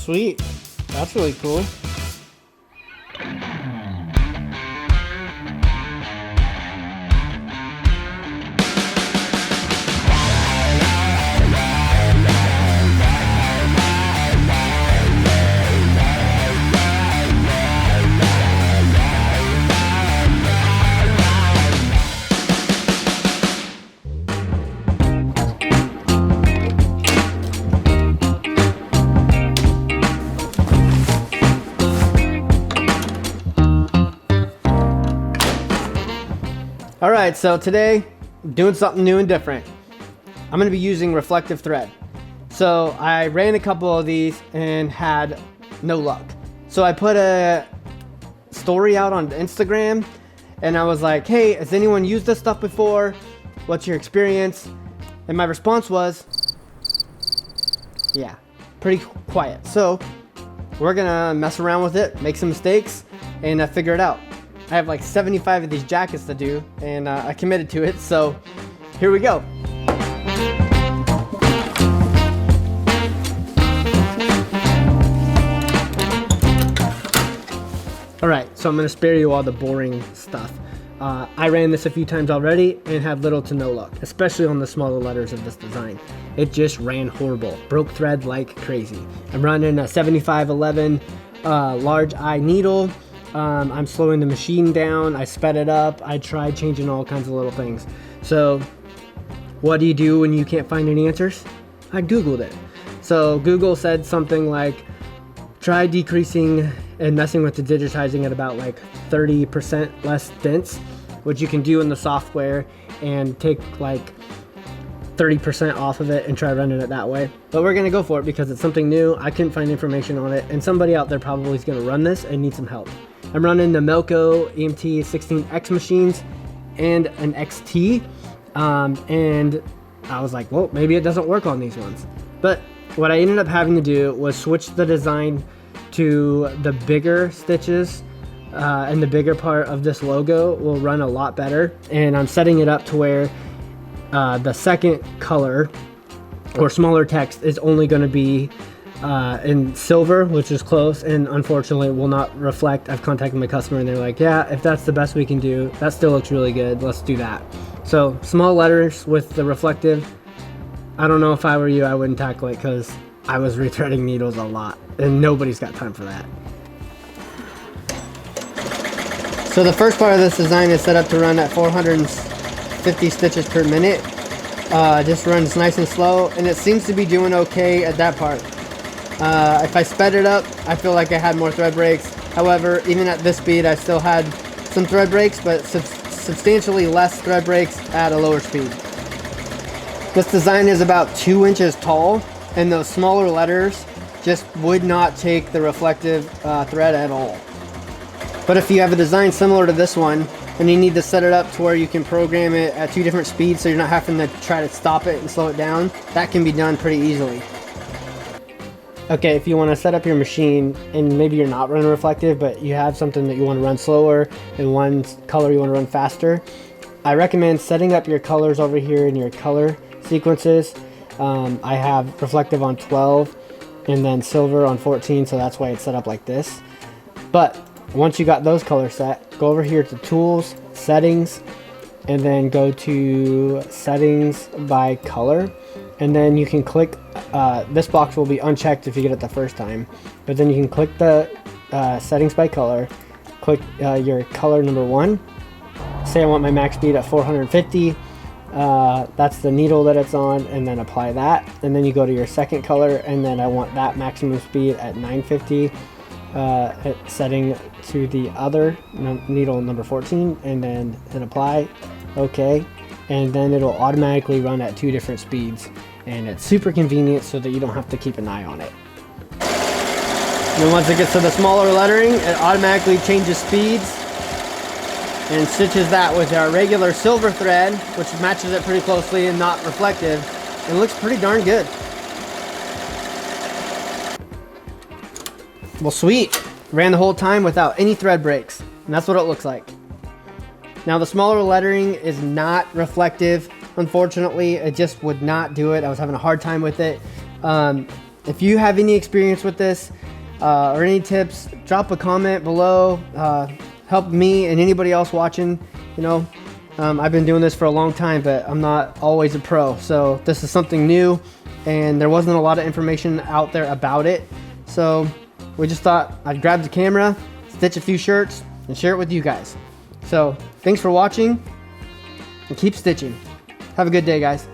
sweet. That's really cool. All right, so today, doing something new and different. I'm gonna be using reflective thread. So I ran a couple of these and had no luck. So I put a story out on Instagram and I was like, hey, has anyone used this stuff before? What's your experience? And my response was, yeah, pretty quiet. So we're gonna mess around with it, make some mistakes, and figure it out. I have like 75 of these jackets to do, and I committed to it, so here we go. All right, so I'm gonna spare you all the boring stuff. I ran this a few times already and had little to no luck, especially on the smaller letters of this design. It just ran horrible, broke thread like crazy. I'm running a 7511 large eye needle. I'm slowing the machine down, I sped it up, I tried changing all kinds of little things. So what do you do when you can't find any answers? I Googled it. So Google said something like, try decreasing and messing with the digitizing at about like 30% less dense, which you can do in the software, and take like 30% off of it and try running it that way. But we're gonna go for it because it's something new. I couldn't find information on it, and somebody out there probably is gonna run this and need some help. I'm running the Melco EMT 16X machines and an XT, and I was like, well, maybe it doesn't work on these ones. But what I ended up having to do was switch the design to the bigger stitches, and the bigger part of this logo will run a lot better. And I'm setting it up to where the second color or smaller text is only going to be in silver, which is close, and unfortunately will not reflect. I've contacted my customer and they're like, yeah, if that's the best we can do, that still looks really good, let's do that. So small letters with the reflective. I don't know, if I were you, I wouldn't tackle it because I was rethreading needles a lot and nobody's got time for that. So the first part of this design is set up to run at 450 stitches per minute. Just runs nice and slow, and it seems to be doing okay at that part. If I sped it up, I feel like I had more thread breaks. However, even at this speed, I still had some thread breaks, but substantially less thread breaks at a lower speed. This design is about 2 inches tall, and those smaller letters just would not take the reflective thread at all. But if you have a design similar to this one, and you need to set it up to where you can program it at 2 different speeds so you're not having to try to stop it and slow it down, that can be done pretty easily. Okay, if you want to set up your machine and maybe you're not running reflective, but you have something that you want to run slower and one color you want to run faster, I recommend setting up your colors over here in your color sequences. I have reflective on 12 and then silver on 14, so that's why it's set up like this. But once you got those colors set, go over here to Tools, Settings, and then go to Settings by Color. And then you can click, this box will be unchecked if you get it the first time, but then you can click the Settings by Color, click your color number 1. Say I want my max speed at 450. That's the needle that it's on, and then apply that. And then you go to your second color, and then I want that maximum speed at 950. Setting to the other needle number 14, and then hit apply. Okay, and then it'll automatically run at 2 different speeds, and it's super convenient so that you don't have to keep an eye on it. And then once it gets to the smaller lettering, it automatically changes speeds and stitches that with our regular silver thread, which matches it pretty closely and not reflective. It looks pretty darn good. Well, sweet. Ran the whole time without any thread breaks, and that's what it looks like. Now the smaller lettering is not reflective, unfortunately. It just would not do it. I was having a hard time with it. If you have any experience with this or any tips, drop a comment below. Help me and anybody else watching. You know, I've been doing this for a long time, but I'm not always a pro. So this is something new, and there wasn't a lot of information out there about it. So we just thought I'd grab the camera, stitch a few shirts, and share it with you guys. So thanks for watching, and keep stitching. Have a good day, guys.